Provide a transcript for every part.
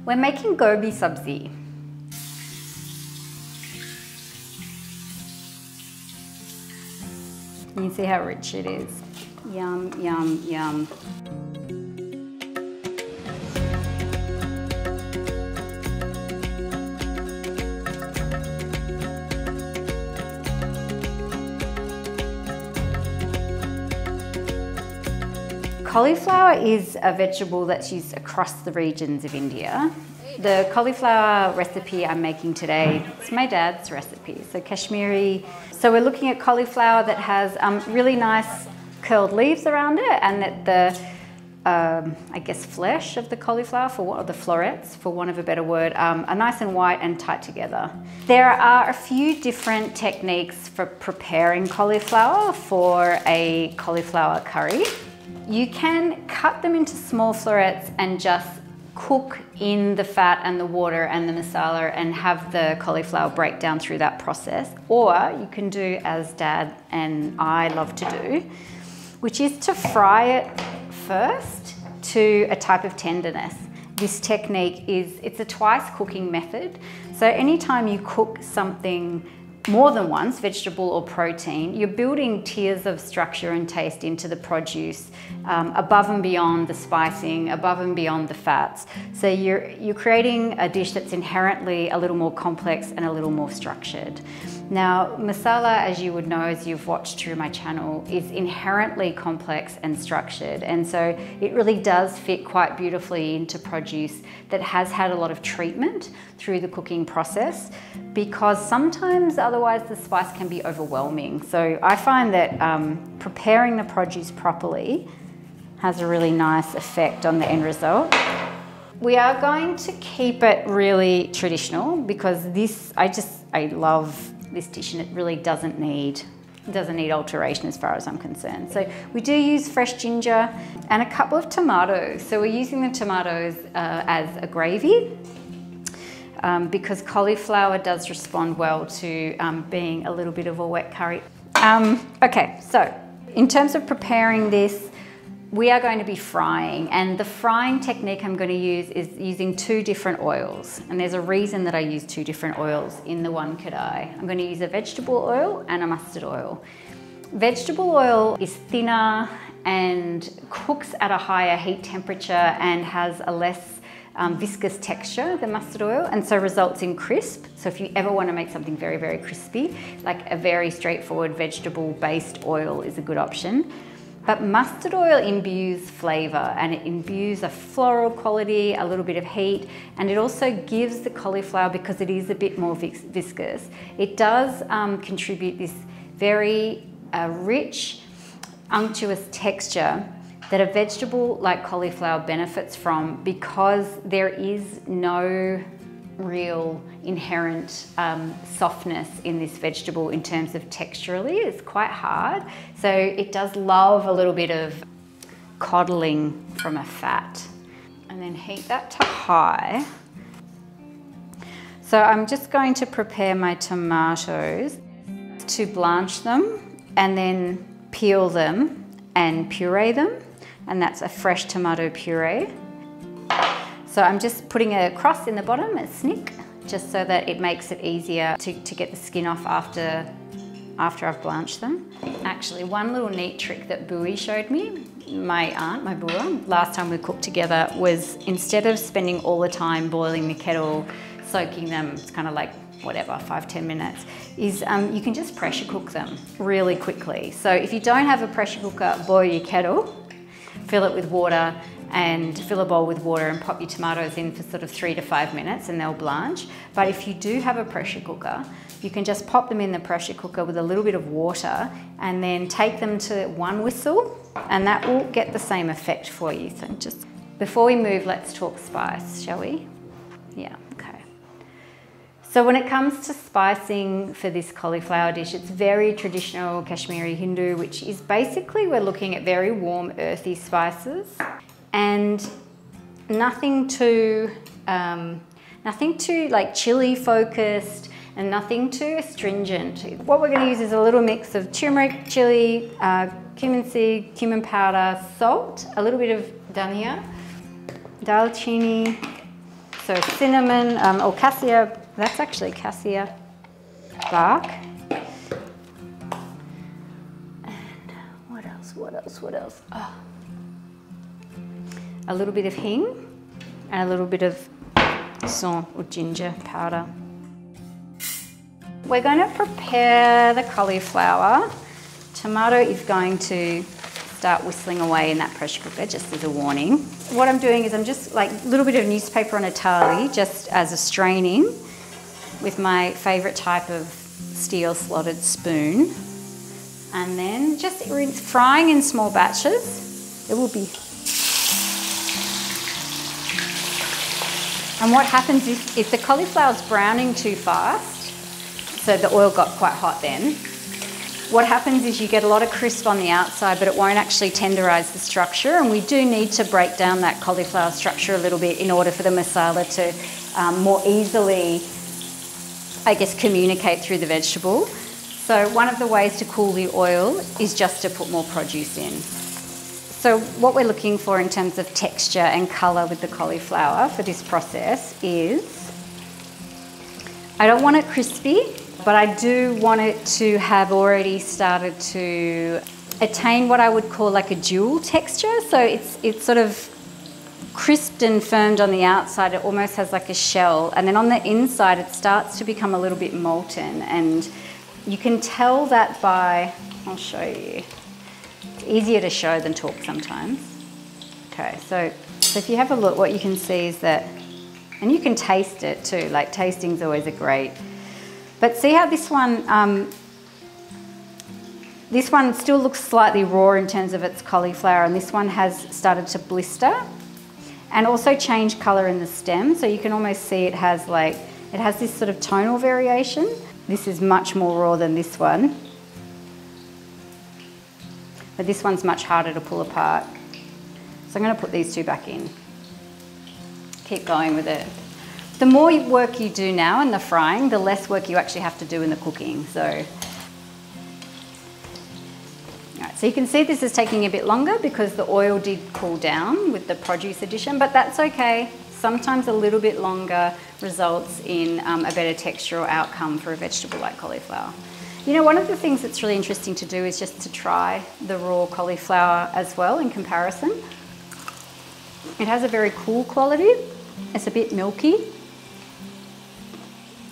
We're making Gobi SABJI. You can see how rich it is. Yum, yum, yum. Cauliflower is a vegetable that's used across the regions of India. The cauliflower recipe I'm making today, it's my dad's recipe, so Kashmiri. So we're looking at cauliflower that has really nice curled leaves around it, and that the, I guess, flesh of the cauliflower, or the florets, for want of a better word, are nice and white and tight together. There are a few different techniques for preparing cauliflower for a cauliflower curry. You can cut them into small florets and just cook in the fat and the water and the masala and have the cauliflower break down through that process. Or you can do as Dad and I love to do, which is to fry it first to a type of tenderness. This technique it's a twice cooking method. So anytime you cook something more than once, vegetable or protein, you're building tiers of structure and taste into the produce, above and beyond the spicing, above and beyond the fats. So you're creating a dish that's inherently a little more complex and a little more structured. Now, masala, as you would know, as you've watched through my channel, is inherently complex and structured. And so it really does fit quite beautifully into produce that has had a lot of treatment through the cooking process, because sometimes otherwise the spice can be overwhelming. So I find that preparing the produce properly has a really nice effect on the end result. We are going to keep it really traditional because I love this dish and it really doesn't need alteration as far as I'm concerned. So we do use fresh ginger and a couple of tomatoes. So we're using the tomatoes as a gravy because cauliflower does respond well to being a little bit of a wet curry. Okay, so in terms of preparing this, we are going to be frying, and the frying technique I'm going to use is using 2 different oils, and there's a reason that I use 2 different oils in the one kadai. I'm going to use a vegetable oil and a mustard oil. Vegetable oil is thinner and cooks at a higher heat temperature and has a less viscous texture than mustard oil, and so results in crisp. So if you ever want to make something very, very crispy, like a very straightforward vegetable-based oil is a good option. But mustard oil imbues flavour, and it imbues a floral quality, a little bit of heat, and it also gives the cauliflower, because it is a bit more viscous, it does contribute this very rich, unctuous texture that a vegetable like cauliflower benefits from, because there is no real inherent softness in this vegetable in terms of texturally. It's quite hard. So it does love a little bit of coddling from a fat. And then heat that to high. So I'm just going to prepare my tomatoes to blanch them and then peel them and puree them. And that's a fresh tomato puree. So I'm just putting a cross in the bottom, a snick, just so that it makes it easier to get the skin off after I've blanched them. Actually, one little neat trick that Bui showed me, my aunt, my bua, last time we cooked together, was instead of spending all the time boiling the kettle, soaking them, it's kind of like whatever, 5–10 minutes, is you can just pressure cook them really quickly. So if you don't have a pressure cooker, boil your kettle, fill it with water, and fill a bowl with water and pop your tomatoes in for sort of 3 to 5 minutes and they'll blanch. But if you do have a pressure cooker, you can just pop them in the pressure cooker with a little bit of water and then take them to 1 whistle, and that will get the same effect for you. So just before we move, let's talk spice, shall we? Yeah, okay. So when it comes to spicing for this cauliflower dish, it's very traditional Kashmiri Hindu, which is basically we're looking at very warm, earthy spices. And nothing too like chili focused and nothing too astringent. What we're going to use is a little mix of turmeric, chili, cumin seed, cumin powder, salt, a little bit of dhania, dalchini, So cinnamon or cassia, that's actually cassia bark. And what else? Oh. A little bit of hing and a little bit of salt or ginger powder. We're going to prepare the cauliflower. Tomato is going to start whistling away in that pressure cooker, just as a warning. What I'm doing is I'm just like a little bit of newspaper on a tali, just as a straining, with my favourite type of steel slotted spoon. And then just frying in small batches. It will be. And what happens if the cauliflower's browning too fast, so the oil got quite hot then, what happens is you get a lot of crisp on the outside, but it won't actually tenderise the structure. And we do need to break down that cauliflower structure a little bit in order for the masala to more easily, I guess, communicate through the vegetable. So one of the ways to cool the oil is just to put more produce in. So what we're looking for in terms of texture and colour with the cauliflower for this process is, I don't want it crispy, but I do want it to have already started to attain what I would call like a jewel texture. So it's sort of crisped and firmed on the outside. It almost has like a shell. And then on the inside, it starts to become a little bit molten. And you can tell that by, I'll show you. It's easier to show than talk sometimes. Okay, so if you have a look, what you can see is that, and you can taste it too, like tasting's always a great. But see how this one still looks slightly raw in terms of its cauliflower, and this one has started to blister and also change colour in the stem. So you can almost see it has this sort of tonal variation. This is much more raw than this one. But this one's much harder to pull apart. So I'm going to put these two back in. Keep going with it. The more work you do now in the frying, the less work you actually have to do in the cooking. So, all right, so you can see this is taking a bit longer because the oil did cool down with the produce addition, but that's okay. Sometimes a little bit longer results in a better textural outcome for a vegetable like cauliflower. You know, one of the things that's really interesting to do is just to try the raw cauliflower as well in comparison. It has a very cool quality. It's a bit milky.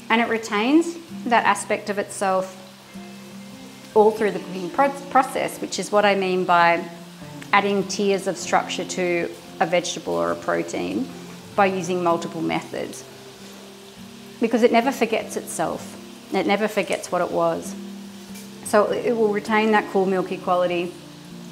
And it retains that aspect of itself all through the cooking process, which is what I mean by adding tiers of structure to a vegetable or a protein by using multiple methods. Because it never forgets itself. It never forgets what it was. So it will retain that cool milky quality.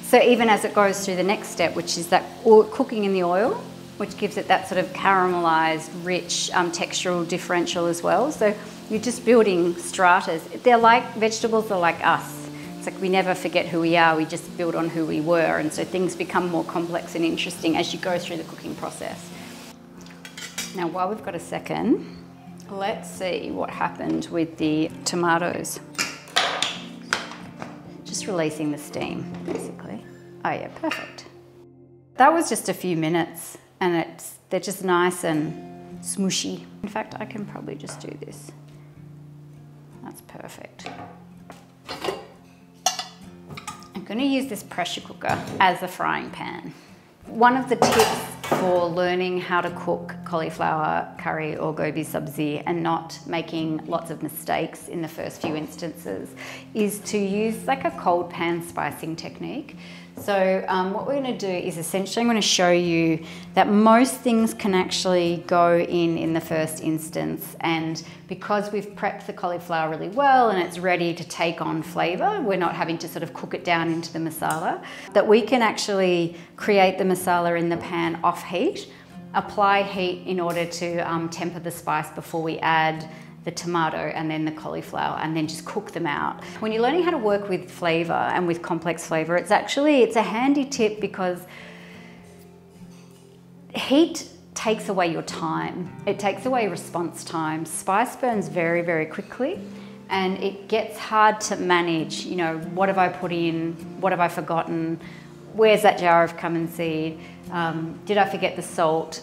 So even as it goes through the next step, which is that cooking in the oil, which gives it that sort of caramelized, rich textural differential as well. So you're just building stratas. They're like, vegetables are like us. It's like we never forget who we are, we just build on who we were. And so things become more complex and interesting as you go through the cooking process. Now, while we've got a second, let's see what happened with the tomatoes. Just releasing the steam, basically. Oh yeah, perfect. That was just a few minutes. And they're just nice and smooshy. In fact, I can probably just do this. That's perfect. I'm going to use this pressure cooker as a frying pan. One of the tips for learning how to cook cauliflower curry or gobi sabzi and not making lots of mistakes in the first few instances is to use like a cold pan spicing technique. So what we're going to do is essentially I'm going to show you that most things can actually go in the first instance, and because we've prepped the cauliflower really well and it's ready to take on flavour, we're not having to sort of cook it down into the masala, that we can actually create the masala in the pan off heat, apply heat in order to temper the spice before we add the tomato and then the cauliflower, and then just cook them out. When you're learning how to work with flavour and with complex flavour, it's a handy tip because heat takes away your time. It takes away response time. Spice burns very, very quickly, and it gets hard to manage. You know, what have I put in? What have I forgotten? Where's that jar of cumin seed? Did I forget the salt?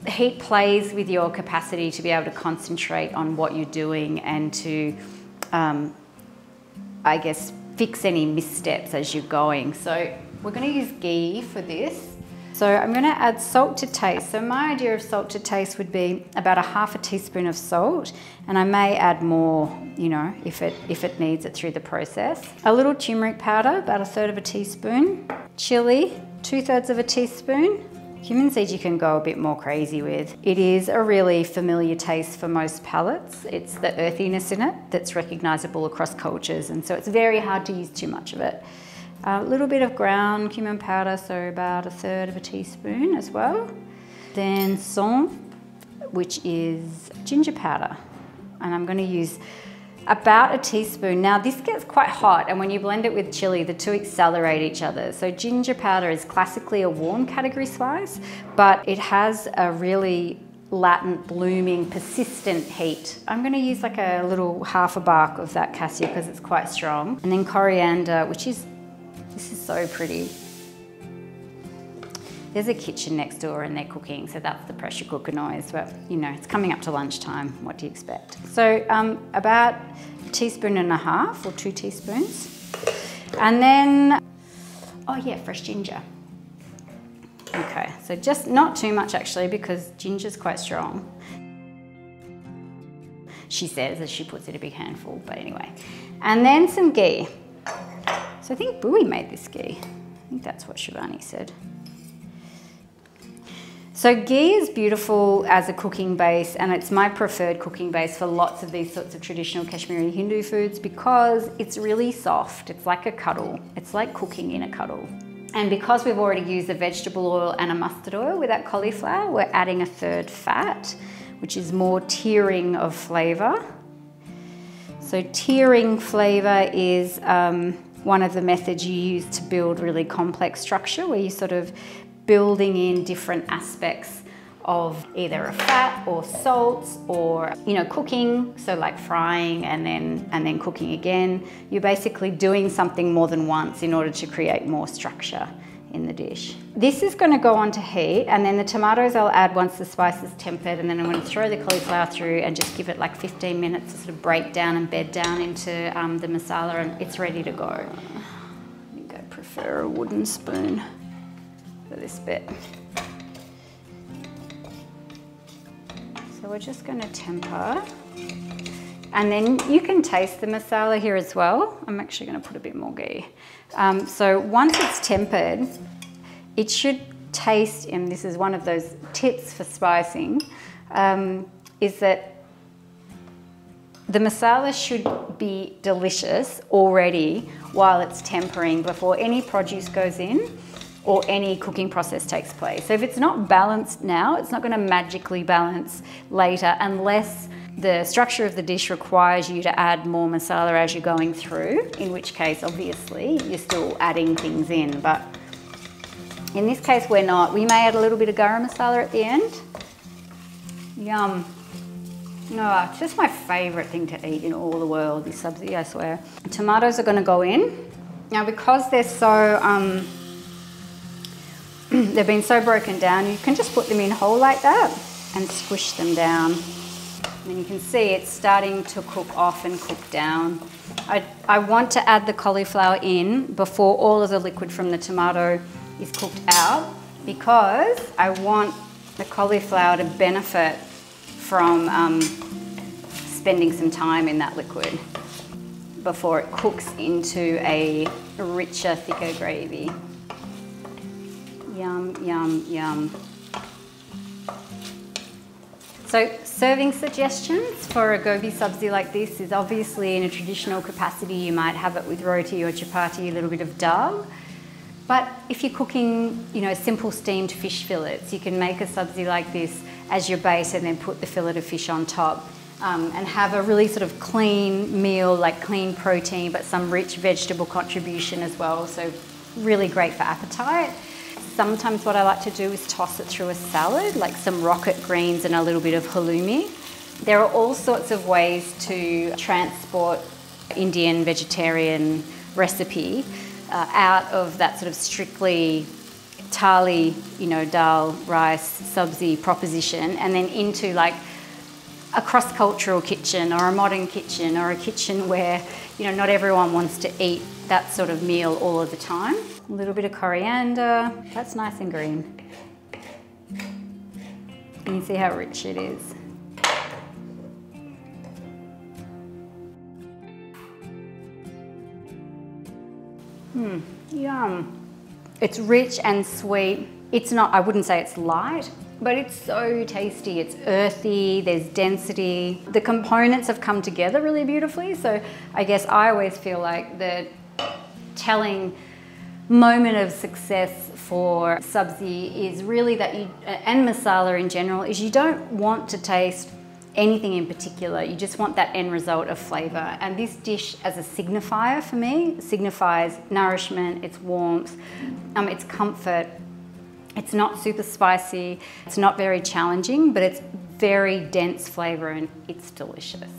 heat plays with your capacity to be able to concentrate on what you're doing and to, I guess, fix any missteps as you're going. So we're going to use ghee for this. So I'm going to add salt to taste. So my idea of salt to taste would be about a half a teaspoon of salt, and I may add more, you know, if it needs it through the process. A little turmeric powder, about 1/3 of a teaspoon. Chili, 2/3 of a teaspoon. Cumin seeds you can go a bit more crazy with. It is a really familiar taste for most palates. It's the earthiness in it that's recognisable across cultures, and so it's very hard to use too much of it. A little bit of ground cumin powder, so about 1/3 of a teaspoon as well. Then saume, which is ginger powder, and I'm going to use about a teaspoon. Now this gets quite hot, and when you blend it with chili, the two accelerate each other. So ginger powder is classically a warm category spice, but it has a really latent, blooming, persistent heat. I'm going to use like a little half a bark of that cassia because it's quite strong. And then coriander, which is, this is so pretty. There's a kitchen next door and they're cooking, so that's the pressure cooker noise, but you know, it's coming up to lunchtime, what do you expect? So about 1.5 teaspoons or 2 teaspoons. And then, oh yeah, fresh ginger. Okay, so just not too much actually because ginger's quite strong. She says as she puts it a big handful, but anyway. And then some ghee. So I think Bui made this ghee. I think that's what Shivani said. So ghee is beautiful as a cooking base, and it's my preferred cooking base for lots of these sorts of traditional Kashmiri Hindu foods because it's really soft. It's like a cuddle. It's like cooking in a cuddle. And because we've already used a vegetable oil and a mustard oil with that cauliflower, we're adding 1/3 fat, which is more tiering of flavour. So tiering flavour is one of the methods you use to build really complex structure, where you sort of building in different aspects of either a fat or salts or, you know, cooking, so like frying and then cooking again. You're basically doing something more than once in order to create more structure in the dish. This is going to go on to heat, and then the tomatoes I'll add once the spice is tempered, and then I'm going to throw the cauliflower through and just give it like 15 minutes to sort of break down and bed down into the masala, and it's ready to go. I think I prefer a wooden spoon for this bit. So we're just going to temper, and then you can taste the masala here as well. I'm actually going to put a bit more ghee. So once it's tempered, it should taste, and this is one of those tips for spicing, is that the masala should be delicious already while it's tempering before any produce goes in or any cooking process takes place. So if it's not balanced now, it's not going to magically balance later unless the structure of the dish requires you to add more masala as you're going through, in which case obviously you're still adding things in, but in this case we're not. We may add a little bit of garam masala at the end. Yum. No, it's just my favourite thing to eat in all the world, this sabzi, I swear. Tomatoes are going to go in. Now because they're so, they've been so broken down, you can just put them in whole like that and squish them down. And you can see it's starting to cook off and cook down. I want to add the cauliflower in before all of the liquid from the tomato is cooked out, because I want the cauliflower to benefit from spending some time in that liquid before it cooks into a richer, thicker gravy. Yum, yum, yum. So serving suggestions for a Gobi sabzi like this is obviously in a traditional capacity. You might have it with roti or chapati, a little bit of dal. But if you're cooking, you know, simple steamed fish fillets, you can make a sabzi like this as your base and then put the fillet of fish on top, and have a really sort of clean meal, like clean protein, but some rich vegetable contribution as well. So really great for appetite. Sometimes what I like to do is toss it through a salad, like some rocket greens and a little bit of halloumi. There are all sorts of ways to transport Indian vegetarian recipe out of that sort of strictly thali, you know, dal, rice, sabzi proposition, and then into like a cross-cultural kitchen or a modern kitchen or a kitchen where, you know, not everyone wants to eat that sort of meal all of the time. A little bit of coriander, that's nice and green. And you see how rich it is. Yum. It's rich and sweet. It's not, I wouldn't say it's light, but it's so tasty. It's earthy, there's density. The components have come together really beautifully. So I guess I always feel like the telling moment of success for sabzi is really that you, and masala in general, is you don't want to taste anything in particular. You just want that end result of flavour. And this dish as a signifier for me signifies nourishment, it's warmth, it's comfort. It's not super spicy, it's not very challenging, but it's very dense flavour and it's delicious.